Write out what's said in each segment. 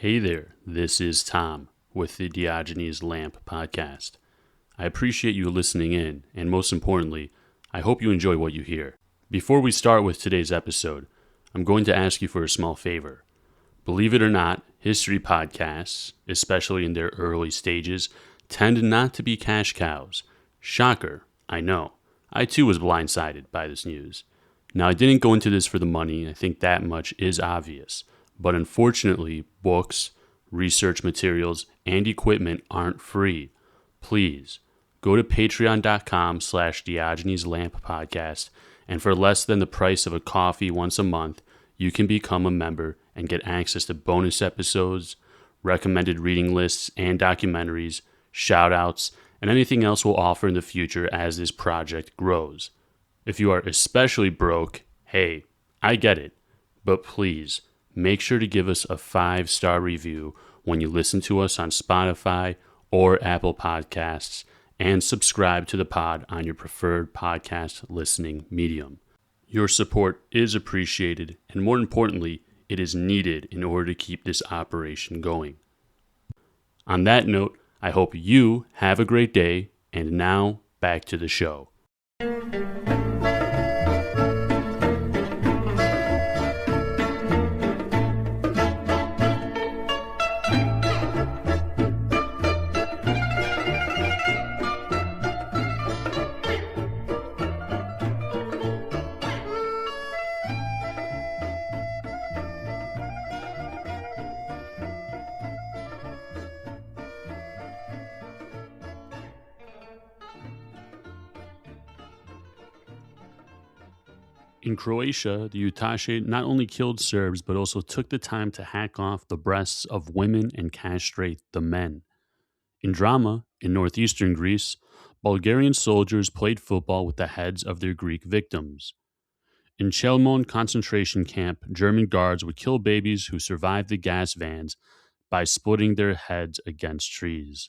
Hey there, this is Tom with the Diogenes Lamp podcast. I appreciate you listening in, and most importantly, I hope you enjoy what you hear. Before we start with today's episode, I'm going to ask you for a small favor. Believe it or not, history podcasts, especially in their early stages, tend not to be cash cows. Shocker, I know. I too was blindsided by this news. Now, I didn't go into this for the money, I think that much is obvious. But unfortunately, books, research materials, and equipment aren't free. Please, go to patreon.com/Diogenes Lamp Podcast, and for less than the price of a coffee once a month, you can become a member and get access to bonus episodes, recommended reading lists and documentaries, shout-outs, and anything else we'll offer in the future as this project grows. If you are especially broke, hey, I get it, but please, make sure to give us a 5-star review when you listen to us on Spotify or Apple Podcasts, and subscribe to the pod on your preferred podcast listening medium. Your support is appreciated, and more importantly, it is needed in order to keep this operation going. On that note, I hope you have a great day, and now back to the show. In Croatia, the Ustaše not only killed Serbs, but also took the time to hack off the breasts of women and castrate the men. In Drama, in northeastern Greece, Bulgarian soldiers played football with the heads of their Greek victims. In Chelmon concentration camp, German guards would kill babies who survived the gas vans by splitting their heads against trees.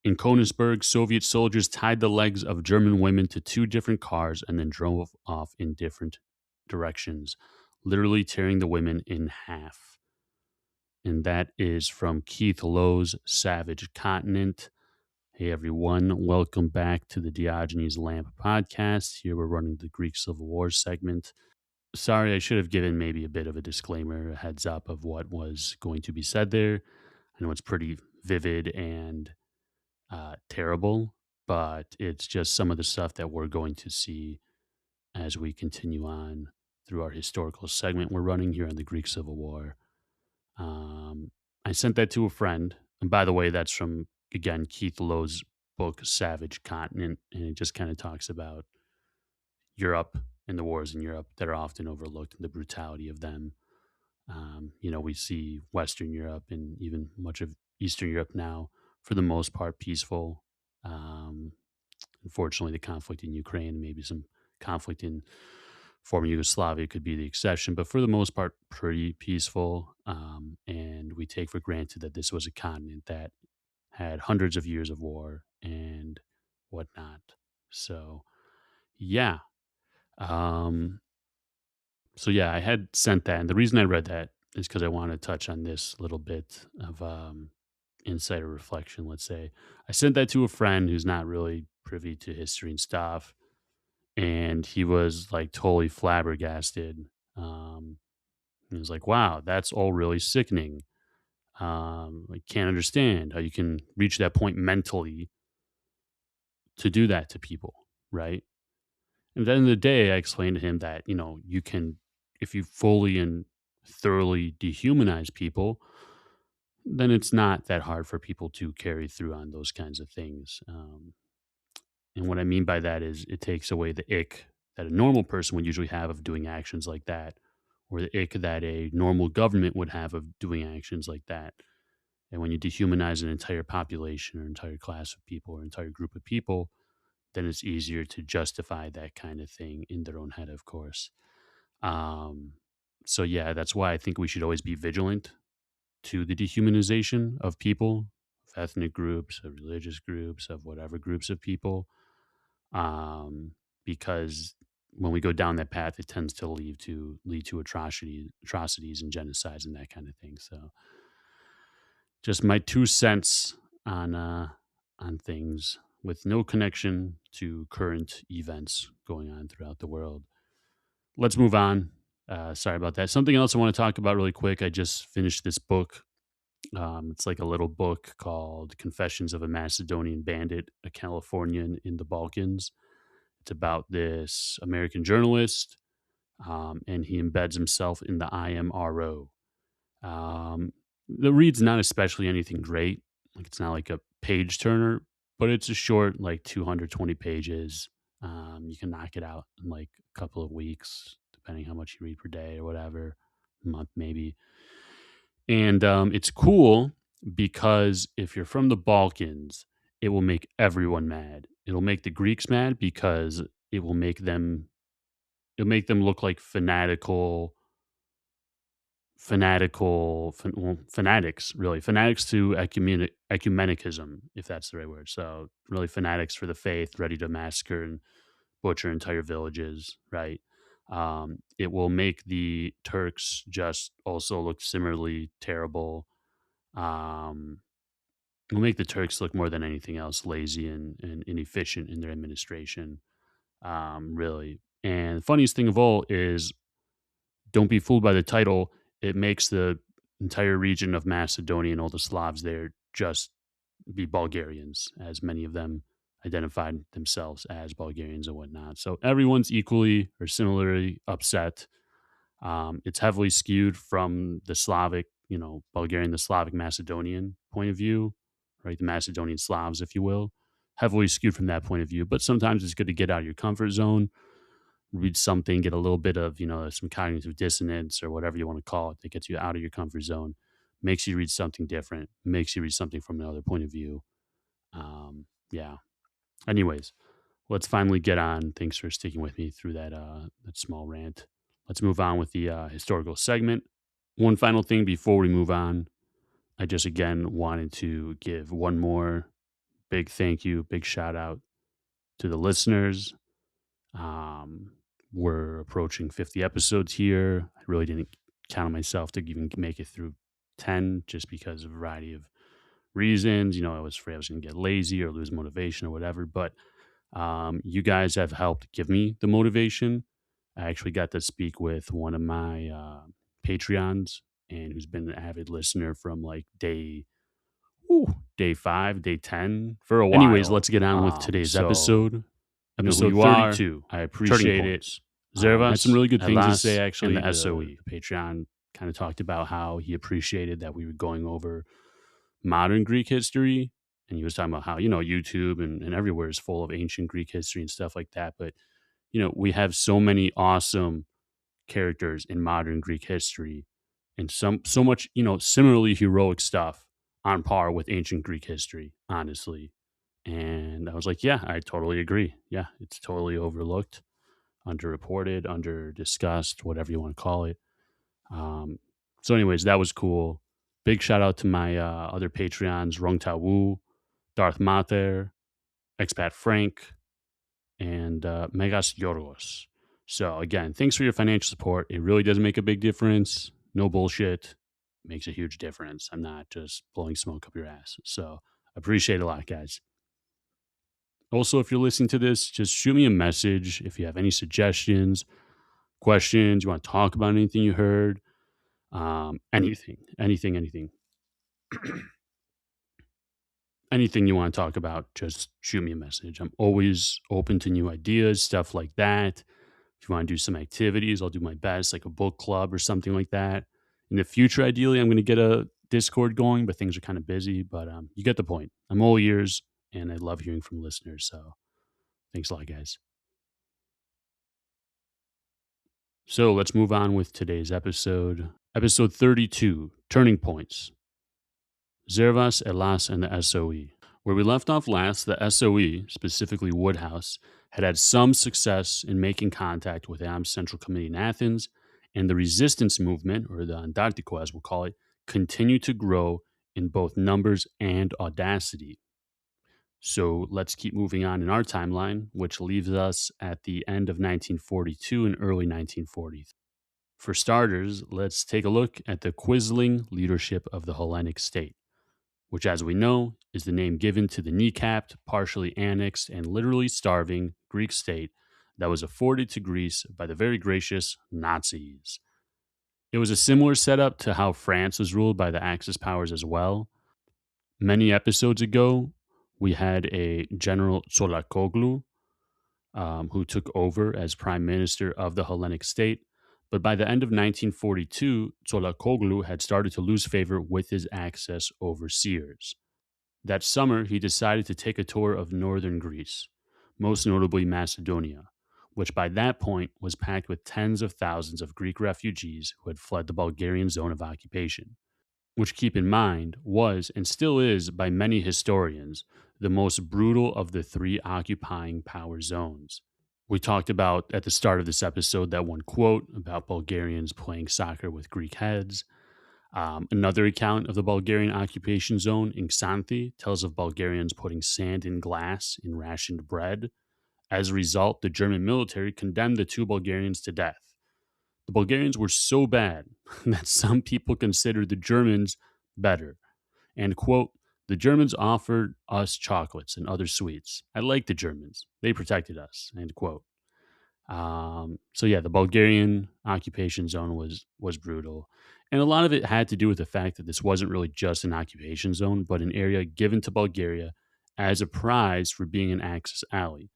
In Königsberg, Soviet soldiers tied the legs of German women to 2 different cars and then drove off in different directions, literally tearing the women in half. And that is from Keith Lowe's Savage Continent. Hey everyone, welcome back to the Diogenes Lamp podcast. Here we're running the Greek Civil War segment. Sorry, I should have given maybe a bit of a disclaimer, a heads up of what was going to be said there. I know it's pretty vivid and terrible, but it's just some of the stuff that we're going to see as we continue on through our historical segment we're running here on the Greek Civil War. I sent that to a friend, and by the way, that's from, again, Keith Lowe's book, Savage Continent, and it just kind of talks about Europe and the wars in Europe that are often overlooked and the brutality of them. We see Western Europe and even much of Eastern Europe now, for the most part, peaceful. Unfortunately, the conflict in Ukraine, maybe some conflict in former Yugoslavia could be the exception, but for the most part, pretty peaceful. And we take for granted that this was a continent that had hundreds of years of war and whatnot. So, yeah. I had sent that. And the reason I read that is because I want to touch on this little bit of insight or reflection, let's say. I sent that to a friend who's not really privy to history and stuff, and he was like totally flabbergasted. He was like, wow, that's all really sickening. I can't understand how you can reach that point mentally to do that to people, right? And at the end of the day, I explained to him that, you can, if you fully and thoroughly dehumanize people, then it's not that hard for people to carry through on those kinds of things. And what I mean by that is it takes away the ick that a normal person would usually have of doing actions like that, or the ick that a normal government would have of doing actions like that. And when you dehumanize an entire population or entire class of people or entire group of people, then it's easier to justify that kind of thing in their own head, of course. That's why I think we should always be vigilant to the dehumanization of people, of ethnic groups, of religious groups, of whatever groups of people, because when we go down that path, it tends to lead to atrocities and genocides and that kind of thing. So, Just my 2 cents on things with no connection to current events going on throughout the world. Let's move on. Sorry about that. Something else I want to talk about really quick. I just finished this book. It's like a little book called Confessions of a Macedonian Bandit, a Californian in the Balkans. It's about this American journalist, and he embeds himself in the IMRO. The read's not especially anything great. Like it's not like a page turner, but it's a short, like 220 pages. You can knock it out in like a couple of weeks, depending how much you read per day or whatever, month maybe. And it's cool because if you're from the Balkans, it will make everyone mad. It'll make the Greeks mad because it will make them look like fanatics, really fanatics to ecumenicism, if that's the right word. So really fanatics for the faith, ready to massacre and butcher entire villages, right? It will make the Turks just also look similarly terrible. um, it will make the Turks look more than anything else lazy and inefficient in their administration, really. And the funniest thing of all is, don't be fooled by the title. It makes the entire region of Macedonia and all the Slavs there just be Bulgarians, as many of them identified themselves as Bulgarians and whatnot. So everyone's equally or similarly upset. It's heavily skewed from the Slavic, Bulgarian, the Slavic Macedonian point of view, right? The Macedonian Slavs, if you will, heavily skewed from that point of view. But sometimes it's good to get out of your comfort zone, read something, get a little bit of, some cognitive dissonance or whatever you want to call it that gets you out of your comfort zone, makes you read something different, makes you read something from another point of view. Yeah. Anyways, let's finally get on. Thanks for sticking with me through that small rant. Let's move on with the historical segment. One final thing before we move on, I just again wanted to give one more big thank you, big shout out to the listeners. Um, we're approaching 50 episodes here. I really didn't count on myself to even make it through 10 just because of a variety of reasons. I was afraid I was going to get lazy or lose motivation or whatever. But you guys have helped give me the motivation. I actually got to speak with one of my Patreons, and who's been an avid listener from like day 5, day 10 for a while. Anyways, let's get on with today's episode. Episode 32. I appreciate it. Zervas had some really good things to say, actually. And the SOE. The Patreon kind of talked about how he appreciated that we were going over modern Greek history. And he was talking about how, YouTube and everywhere is full of ancient Greek history and stuff like that. But, we have so many awesome characters in modern Greek history and so much, similarly heroic stuff on par with ancient Greek history, honestly. And I was like, yeah, I totally agree. Yeah, it's totally overlooked, underreported, under discussed, whatever you want to call it. So, anyways, that was cool. Big shout out to my other Patreons, Rung Ta Wu, Darth Mater, Expat Frank, and Megas Yorgos. So, again, thanks for your financial support. It really does make a big difference. No bullshit. Makes a huge difference. I'm not just blowing smoke up your ass. So, appreciate it a lot, guys. Also, if you're listening to this, just shoot me a message if you have any suggestions, questions, you want to talk about anything you heard, anything, anything you want to talk about, just shoot me a message. I'm always open to new ideas, stuff like that. If you want to do some activities, I'll do my best, like a book club or something like that. In the future, ideally, I'm going to get a Discord going, but things are kind of busy. But you get the point. I'm all ears, and I love hearing from listeners. So thanks a lot, guys. So let's move on with today's episode. Episode 32, Turning Points. Zervas, ELAS, and the SOE. Where we left off last, the SOE, specifically Woodhouse, had some success in making contact with the Arms Central Committee in Athens, and the resistance movement, or the AHndartes as we'll call it, continued to grow in both numbers and audacity. So let's keep moving on in our timeline, which leaves us at the end of 1942 and early 1940. For starters, let's take a look at the quisling leadership of the Hellenic state. which, as we know, is the name given to the kneecapped, partially annexed, and literally starving Greek state that was afforded to Greece by the very gracious Nazis. It was a similar setup to how France was ruled by the Axis powers as well. Many episodes ago, we had a General Tsolakoglu who took over as prime minister of the Hellenic state. But by the end of 1942, Tsolakoglu had started to lose favor with his Axis overseers. That summer, he decided to take a tour of northern Greece, most notably Macedonia, which by that point was packed with tens of thousands of Greek refugees who had fled the Bulgarian zone of occupation, which, keep in mind, was and still is, by many historians, the most brutal of the three occupying power zones. We talked about at the start of this episode that one quote about Bulgarians playing soccer with Greek heads. Another account of the Bulgarian occupation zone in Xanthi tells of Bulgarians putting sand and glass in rationed bread. As a result, the German military condemned the two Bulgarians to death. The Bulgarians were so bad that some people considered the Germans better. And, quote, the Germans offered us chocolates and other sweets. I like the Germans. They protected us, end quote. So yeah, the Bulgarian occupation zone was brutal, and a lot of it had to do with the fact that this wasn't really just an occupation zone, but an area given to Bulgaria as a prize for being an Axis ally,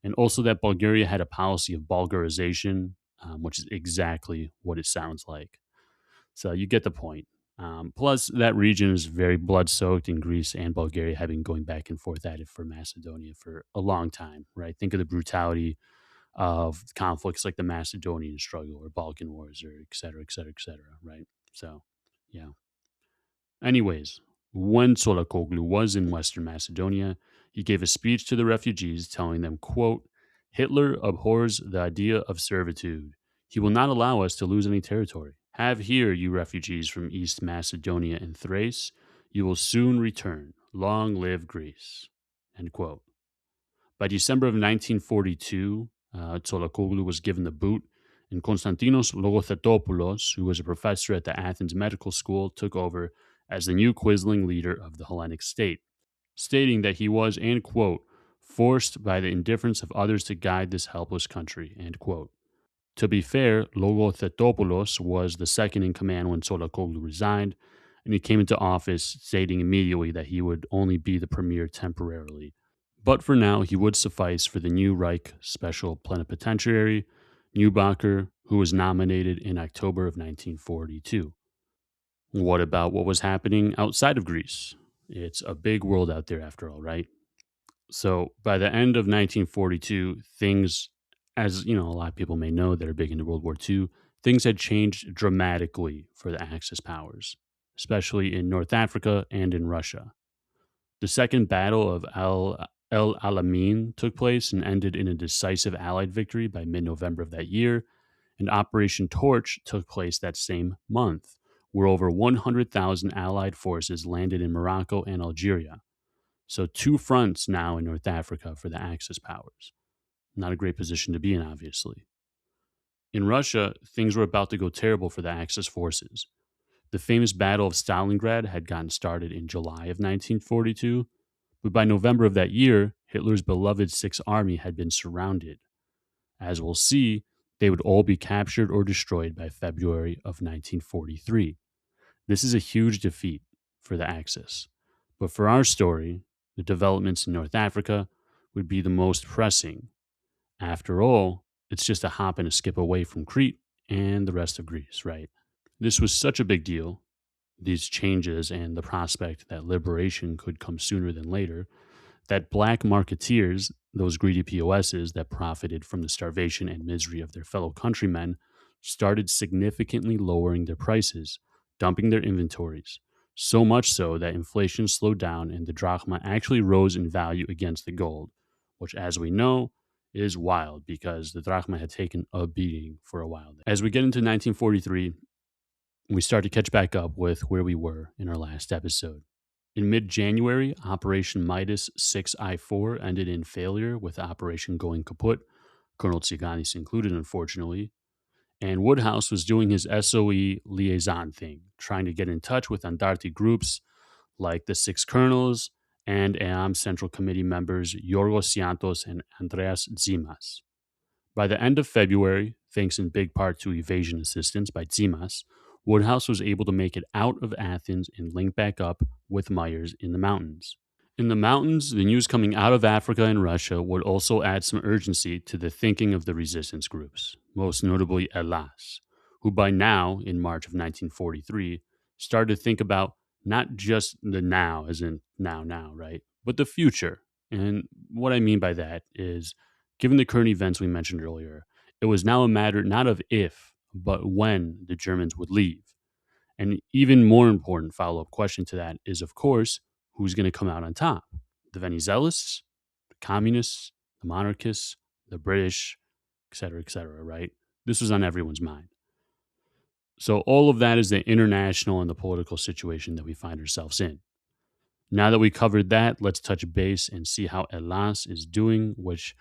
and also that Bulgaria had a policy of Bulgarization, which is exactly what it sounds like. So you get the point. Plus, that region is very blood soaked, and Greece and Bulgaria have been going back and forth at it for Macedonia for a long time, right? Think of the brutality of conflicts like the Macedonian struggle or Balkan Wars or et cetera, et cetera, et cetera, right? So, yeah. Anyways, when Solakoglu was in Western Macedonia, he gave a speech to the refugees telling them, quote, Hitler abhors the idea of servitude. He will not allow us to lose any territory. Have here, you refugees from East Macedonia and Thrace. You will soon return. Long live Greece. End quote. By December of 1942, Tsolakoglu was given the boot, and Konstantinos Logothetopoulos, who was a professor at the Athens Medical School, took over as the new Quisling leader of the Hellenic state, stating that he was, and quote, forced by the indifference of others to guide this helpless country, end quote. To be fair, Logothetopoulos was the second in command when Tsolakoglu resigned, and he came into office stating immediately that he would only be the premier temporarily. But for now, he would suffice for the new Reich Special Plenipotentiary, Neubacher, who was nominated in October of 1942. What about what was happening outside of Greece? It's a big world out there after all, right? So by the end of 1942, things, as you know, a lot of people may know that are big into World War II, things had changed dramatically for the Axis powers, especially in North Africa and in Russia. The Second Battle of El Alamein took place and ended in a decisive Allied victory by mid-November of that year, and Operation Torch took place that same month, where over 100,000 Allied forces landed in Morocco and Algeria. So two fronts now in North Africa for the Axis powers. Not a great position to be in, obviously. In Russia, things were about to go terrible for the Axis forces. The famous Battle of Stalingrad had gotten started in July of 1942, but by November of that year, Hitler's beloved Sixth Army had been surrounded. As we'll see, they would all be captured or destroyed by February of 1943. This is a huge defeat for the Axis. But for our story, the developments in North Africa would be the most pressing. After all, it's just a hop and a skip away from Crete and the rest of Greece, right? This was such a big deal, these changes and the prospect that liberation could come sooner than later, that black marketeers, those greedy POSs that profited from the starvation and misery of their fellow countrymen, started significantly lowering their prices, dumping their inventories, so much so that inflation slowed down and the drachma actually rose in value against the gold, which, as we know, is wild because the drachma had taken a beating for a while. As we get into 1943, we start to catch back up with where we were in our last episode. In mid-January, Operation Midas 6I4 ended in failure, with the operation going kaput, Colonel Tsiganis included, unfortunately. And Woodhouse was doing his SOE liaison thing, trying to get in touch with AHndartes groups like the six colonels and AM Central Committee members Yorgos Siantos and Andreas Zimas. By the end of February, thanks in big part to evasion assistance by Zimas, Woodhouse was able to make it out of Athens and link back up with Myers in the mountains. In the mountains, the news coming out of Africa and Russia would also add some urgency to the thinking of the resistance groups, most notably ELAS, who by now, in March of 1943, started to think about not just the now, as in now, right, but the future. And what I mean by that is, given the current events we mentioned earlier, it was now a matter not of if, but when the Germans would leave. An even more important follow up question to that is, of course, who's going to come out on top? The Venizelos, the communists, the monarchists, the British, et cetera, right? This was on everyone's mind. So, all of that is the international and the political situation that we find ourselves in. Now that we covered that, let's touch base and see how ELAS is doing, which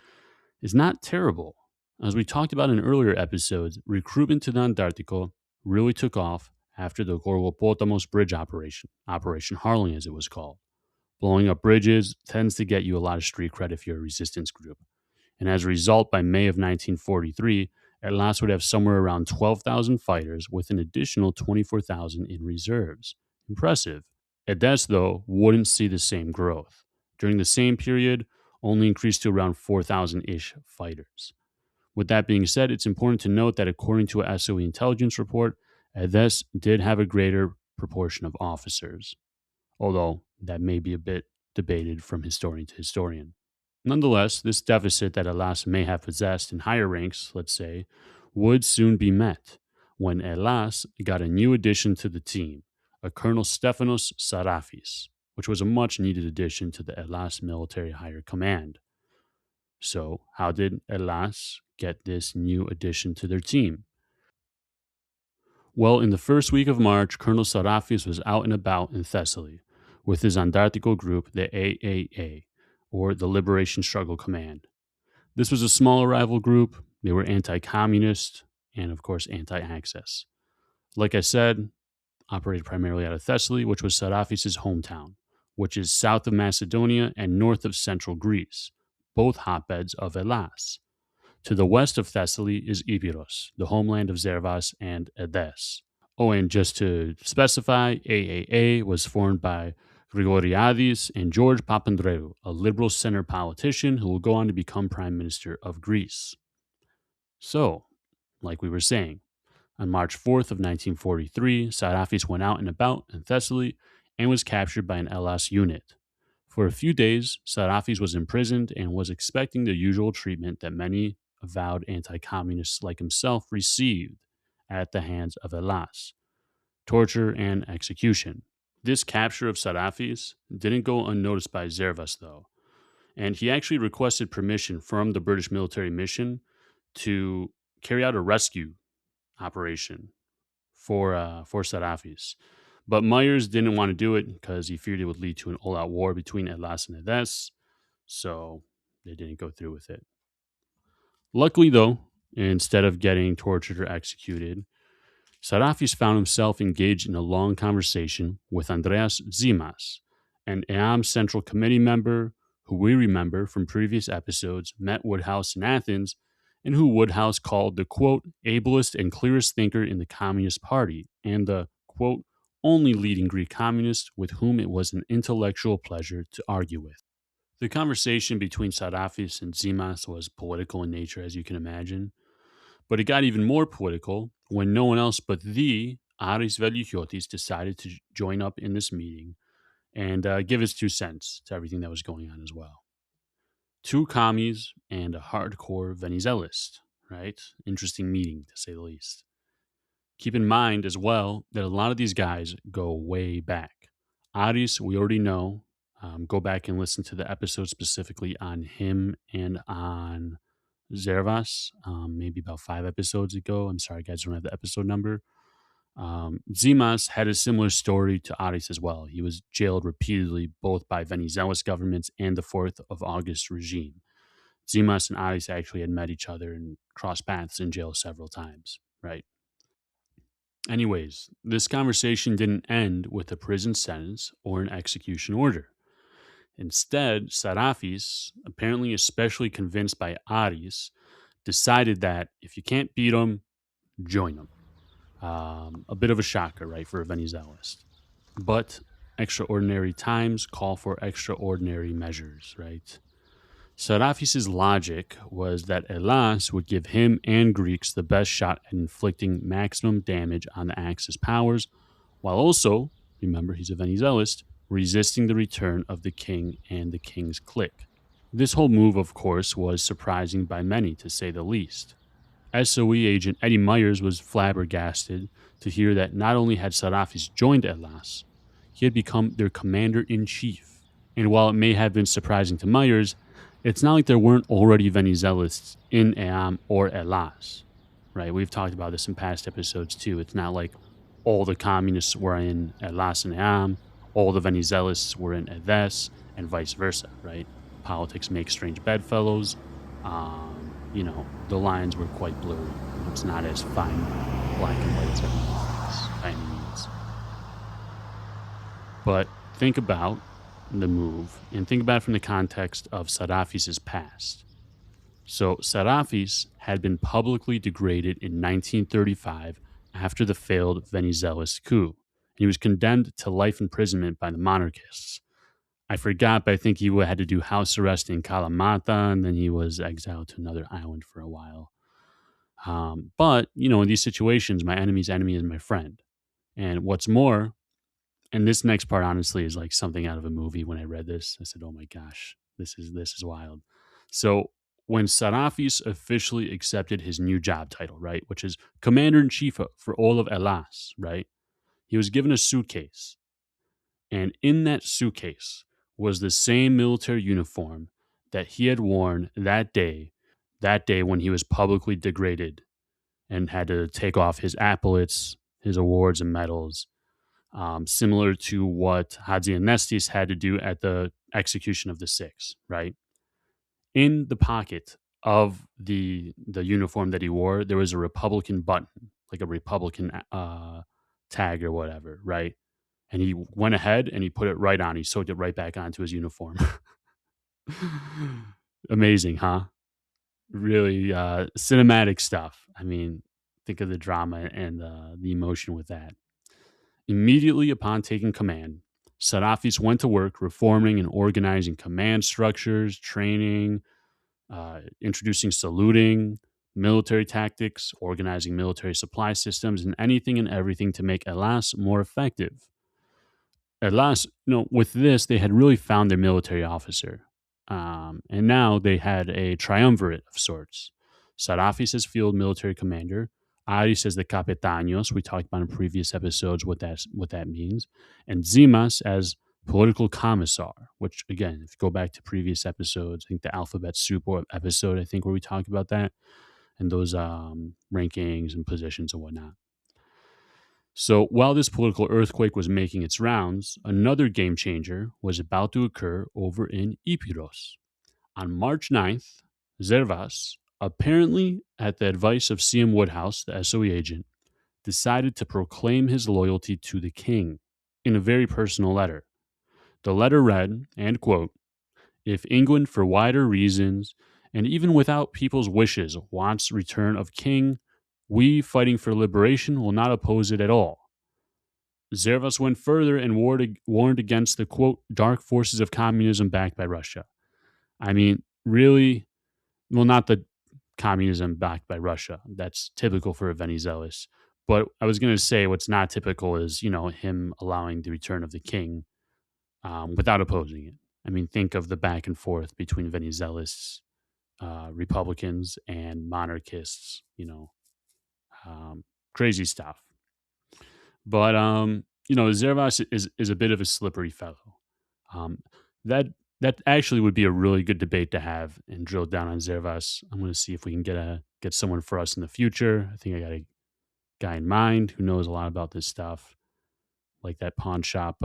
is not terrible. As we talked about in earlier episodes, recruitment to the Antarctico really took off after the Gorgopotamos bridge operation, Operation Harling as it was called. Blowing up bridges tends to get you a lot of street cred if you're a resistance group. And as a result, by May of 1943, ELAS would have somewhere around 12,000 fighters with an additional 24,000 in reserves. Impressive. EDES, though, wouldn't see the same growth. During the same period, only increased to around 4,000 ish fighters. With that being said, it's important to note that according to a SOE intelligence report, EDES did have a greater proportion of officers, although that may be a bit debated from historian to historian. Nonetheless, this deficit that ELAS may have possessed in higher ranks, let's say, would soon be met when ELAS got a new addition to the team, a Colonel Stefanos Sarafis, which was a much needed addition to the ELAS military higher command. So, how did ELAS get this new addition to their team? Well, in the first week of March, Colonel Sarafis was out and about in Thessaly with his Antarctical group, the AAA, or the Liberation Struggle Command. This was a small rival group. They were anti communist and, of course, anti Axis. Like I said, operated primarily out of Thessaly, which was Sarafis' hometown, which is south of Macedonia and north of central Greece, both hotbeds of ELAS. To the west of Thessaly is Epirus, the homeland of Zervas and EDES. Oh, and just to specify, AAA was formed by Grigoriadis and George Papandreou, a liberal center politician who will go on to become Prime Minister of Greece. So, like we were saying, on March 4th of 1943, Sarafis went out and about in Thessaly and was captured by an ELAS unit. For a few days, Sarafis was imprisoned and was expecting the usual treatment that many avowed anti-communists like himself received at the hands of ELAS: torture and execution. This capture of Sarafis didn't go unnoticed by Zervas, though, and he actually requested permission from the British military mission to carry out a rescue operation for Sarafis. But Myers didn't want to do it because he feared it would lead to an all-out war between ELAS and EDES, so they didn't go through with it. Luckily, though, instead of getting tortured or executed, Sarafis found himself engaged in a long conversation with Andreas Zimas, an AM Central Committee member who we remember from previous episodes met Woodhouse in Athens and who Woodhouse called the, quote, ablest and clearest thinker in the Communist Party and the, quote, only leading Greek communist with whom it was an intellectual pleasure to argue with. The conversation between Sarafis and Zimas was political in nature, as you can imagine, but it got even more political when no one else but the Aris Veliotis decided to join up in this meeting and give his 2 cents to everything that was going on as well. Two commies and a hardcore Venizelist, right? Interesting meeting, to say the least. Keep in mind as well that a lot of these guys go way back. Aris, we already know. Go back and listen to the episode specifically on him and on Zervas, maybe about 5 episodes ago. I'm sorry, guys, I don't have the episode number. Zimas had a similar story to Aris as well. He was jailed repeatedly, both by Venizelos governments and the 4th of August regime. Zimas and Aris actually had met each other and crossed paths in jail several times, right? Anyways, this conversation didn't end with a prison sentence or an execution order. Instead, Sarafis, apparently especially convinced by Aris, decided that if you can't beat them, join them. A bit of a shocker, right, for a Venizelist. But extraordinary times call for extraordinary measures, right? Sarafis' logic was that ELAS would give him and Greeks the best shot at inflicting maximum damage on the Axis powers, while also, remember he's a Venizelist, resisting the return of the king and the king's clique. This whole move, of course, was surprising by many, to say the least. SOE agent Eddie Myers was flabbergasted to hear that not only had Sarafis joined ELAS, he had become their commander in chief. And while it may have been surprising to Myers, it's not like there weren't already Venizelists in EAM or ELAS, right? We've talked about this in past episodes too. It's not like all the communists were in ELAS and EAM, all the Venizelists were in EDES, and vice versa, right? Politics makes strange bedfellows. The lines were quite blurry. It's not as fine, black and white as everyone thinks by any means. But think about the move and think about it from the context of Sarafis' past. So Sarafis had been publicly degraded in 1935 after the failed Venizelos coup. He was condemned to life imprisonment by the monarchists. I forgot, but I think he had to do house arrest in Kalamata, and then he was exiled to another island for a while. But, in these situations, my enemy's enemy is my friend. And what's more, and this next part honestly is like something out of a movie. When I read this, I said, "Oh my gosh, this is wild." So when Sarafis officially accepted his new job title, right, which is commander in chief for all of Elas, right, he was given a suitcase, and in that suitcase was the same military uniform that he had worn that day when he was publicly degraded and had to take off his appellates, his awards and medals, similar to what AHndartes had to do at the execution of the six, right? In the pocket of the uniform that he wore, there was a Republican button, like a Republican tag or whatever, right? And he went ahead and he put it right on. He sewed it right back onto his uniform. Amazing, huh? Really cinematic stuff. I mean, think of the drama and the emotion with that. Immediately upon taking command, Sarafis went to work reforming and organizing command structures, training, introducing saluting, military tactics, organizing military supply systems, and anything and everything to make Elas more effective. Elas, with this, they had really found their military officer. And now they had a triumvirate of sorts. Sarafis as field military commander, Aris as the capitanos. We talked about in previous episodes what that means, and Zimas as political commissar. Which again, if you go back to previous episodes, I think the alphabet soup episode, I think where we talked about that and those rankings and positions and whatnot. So while this political earthquake was making its rounds, another game changer was about to occur over in Epirus. On March 9th, Zervas, apparently at the advice of CM Woodhouse, the SOE agent, decided to proclaim his loyalty to the king in a very personal letter. The letter read, and quote, "If England, for wider reasons, and even without people's wishes, wants return of king, we, fighting for liberation, will not oppose it at all." Zervas went further and warned against the, quote, "dark forces of communism backed by Russia." I mean, really, well, not the communism backed by Russia. That's typical for a Venizelos. But I was going to say what's not typical is, him allowing the return of the king without opposing it. I mean, think of the back and forth between Venizelos, Republicans, and monarchists, crazy stuff. But Zervas is a bit of a slippery fellow. Um, that that actually would be a really good debate to have and drill down on Zervas. I'm going to see if we can get someone for us in the future. I think I got a guy in mind who knows a lot about this stuff, like that pawn shop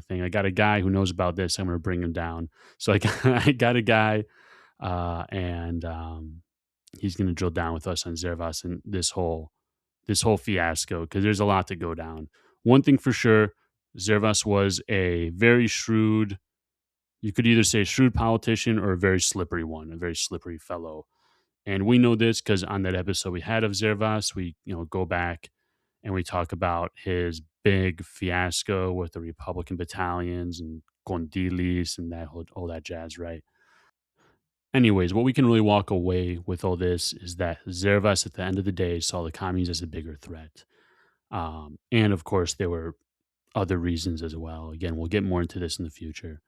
thing. I got a guy who knows about this. I'm going to bring him down. So I got a guy, and he's going to drill down with us on Zervas and this whole fiasco because there's a lot to go down. One thing for sure, Zervas was a very shrewd, you could either say shrewd politician or a very slippery one, a very slippery fellow. And we know this because on that episode we had of Zervas, we go back and we talk about his big fiasco with the Republican battalions and Condilis and all that jazz, right? Anyways, what we can really walk away with all this is that Zervas, at the end of the day, saw the commies as a bigger threat. And of course, there were other reasons as well. Again, we'll get more into this in the future.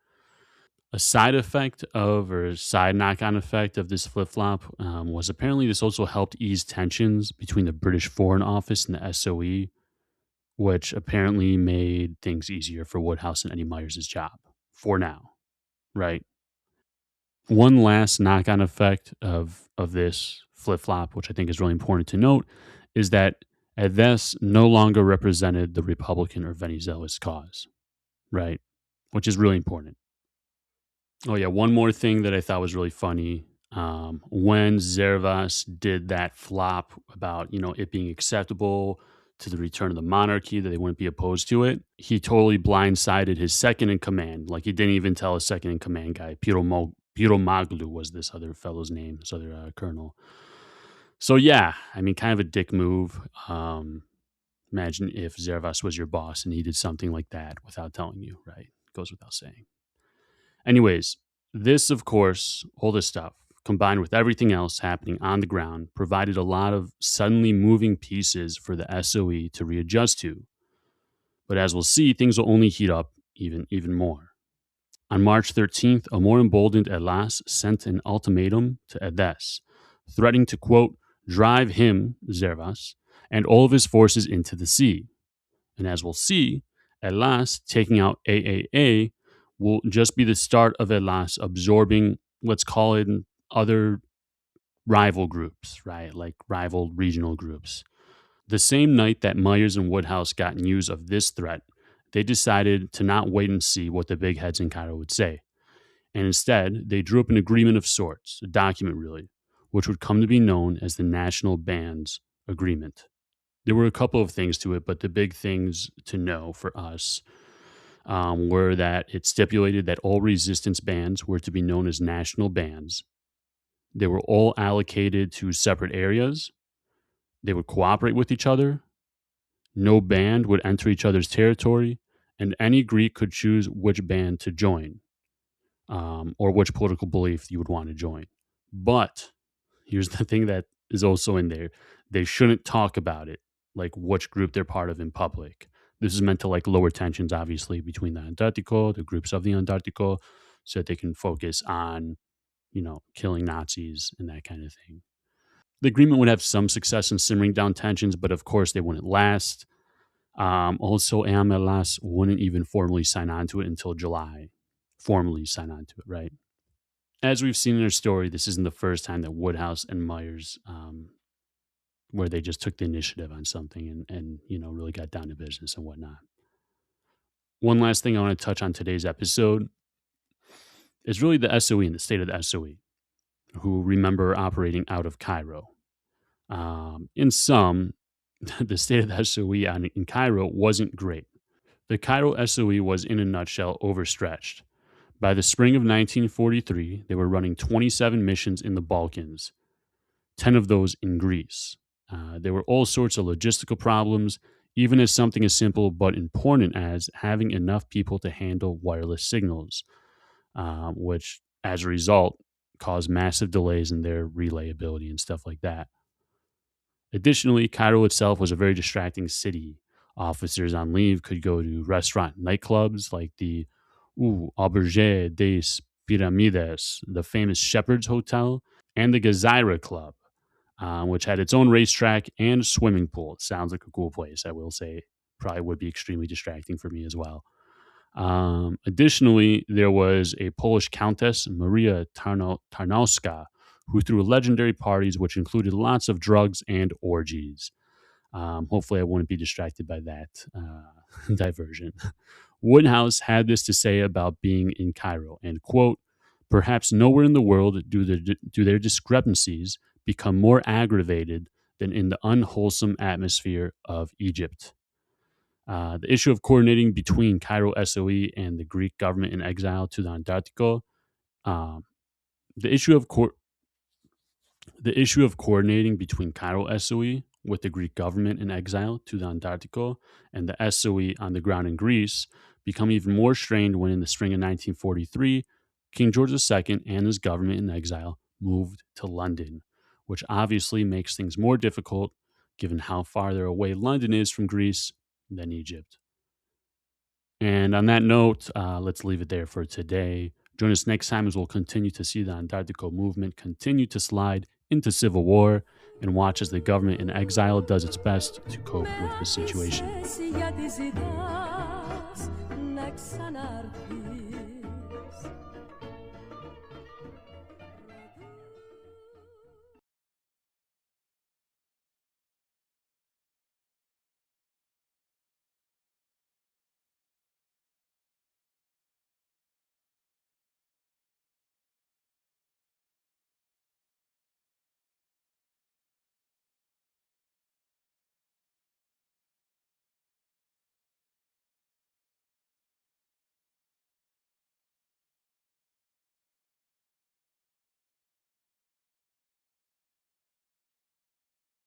A side effect of, or side knock on effect of this flip flop was apparently this also helped ease tensions between the British Foreign Office and the SOE, which apparently made things easier for Woodhouse and Eddie Myers' job for now, right? One last knock on effect of this flip flop, which I think is really important to note, is that Edes no longer represented the Republican or Venizelos cause, right? Which is really important. Oh yeah, one more thing that I thought was really funny. When Zervas did that flop about it being acceptable to the return of the monarchy, that they wouldn't be opposed to it, he totally blindsided his second in command. Like he didn't even tell his second in command guy. Piromaglu was this other fellow's name, this other colonel. So yeah, I mean, kind of a dick move. Imagine if Zervas was your boss and he did something like that without telling you, right? Goes without saying. Anyways, this, of course, all this stuff, combined with everything else happening on the ground, provided a lot of suddenly moving pieces for the SOE to readjust to. But as we'll see, things will only heat up even more. On March 13th, a more emboldened ELAS sent an ultimatum to Edes, threatening to, quote, drive him, Zervas, and all of his forces into the sea. And as we'll see, ELAS taking out AAA will just be the start of ELAS absorbing, let's call it, other rival groups, right? Like rival regional groups. The same night that Myers and Woodhouse got news of this threat, they decided to not wait and see what the big heads in Cairo would say. And instead, they drew up an agreement of sorts, a document really, which would come to be known as the National Bands Agreement. There were a couple of things to it, but the big things to know for us were that it stipulated that all resistance bands were to be known as national bands. They were all allocated to separate areas. They would cooperate with each other. No band would enter each other's territory, and any Greek could choose which band to join, or which political belief you would want to join. But here's the thing that is also in there. They shouldn't talk about it, like which group they're part of in public. This is meant to like lower tensions, obviously, between the Antarctico, the groups of the Antarctico, so that they can focus on, killing Nazis and that kind of thing. The agreement would have some success in simmering down tensions, but of course they wouldn't last. Also, ELAS wouldn't even formally sign on to it until July. Formally sign on to it, right? As we've seen in our story, this isn't the first time that Woodhouse and Myers, where they just took the initiative on something and really got down to business and whatnot. One last thing I want to touch on today's episode is really the SOE and the state of the SOE, who remember operating out of Cairo. In sum, the state of the SOE in Cairo wasn't great. The Cairo SOE was, in a nutshell, overstretched. By the spring of 1943, they were running 27 missions in the Balkans, 10 of those in Greece. There were all sorts of logistical problems, even as something as simple but important as having enough people to handle wireless signals, which, as a result, caused massive delays in their relayability and stuff like that. Additionally, Cairo itself was a very distracting city. Officers on leave could go to restaurant nightclubs like the Auberge des Pyramides, the famous Shepherd's Hotel, and the Gezira Club, which had its own racetrack and swimming pool. It sounds like a cool place, I will say. Probably would be extremely distracting for me as well. Additionally, there was a Polish countess, Maria Tarnowska, who threw legendary parties which included lots of drugs and orgies. Hopefully I wouldn't be distracted by that diversion. Woodhouse had this to say about being in Cairo, and quote, perhaps nowhere in the world do their discrepancies become more aggravated than in the unwholesome atmosphere of Egypt. The issue of coordinating between Cairo SOE and the Greek government in exile to the Antarctico. Um, the issue of the issue of coordinating between Cairo SOE with the Greek government in exile to the Antarctico and the SOE on the ground in Greece become even more strained when in the spring of 1943, King George II and his government in exile moved to London, which obviously makes things more difficult given how farther away London is from Greece than Egypt. And on that note, let's leave it there for today. Join us next time as we'll continue to see the Antarctico movement continue to slide into civil war and watch as the government in exile does its best to cope with the situation.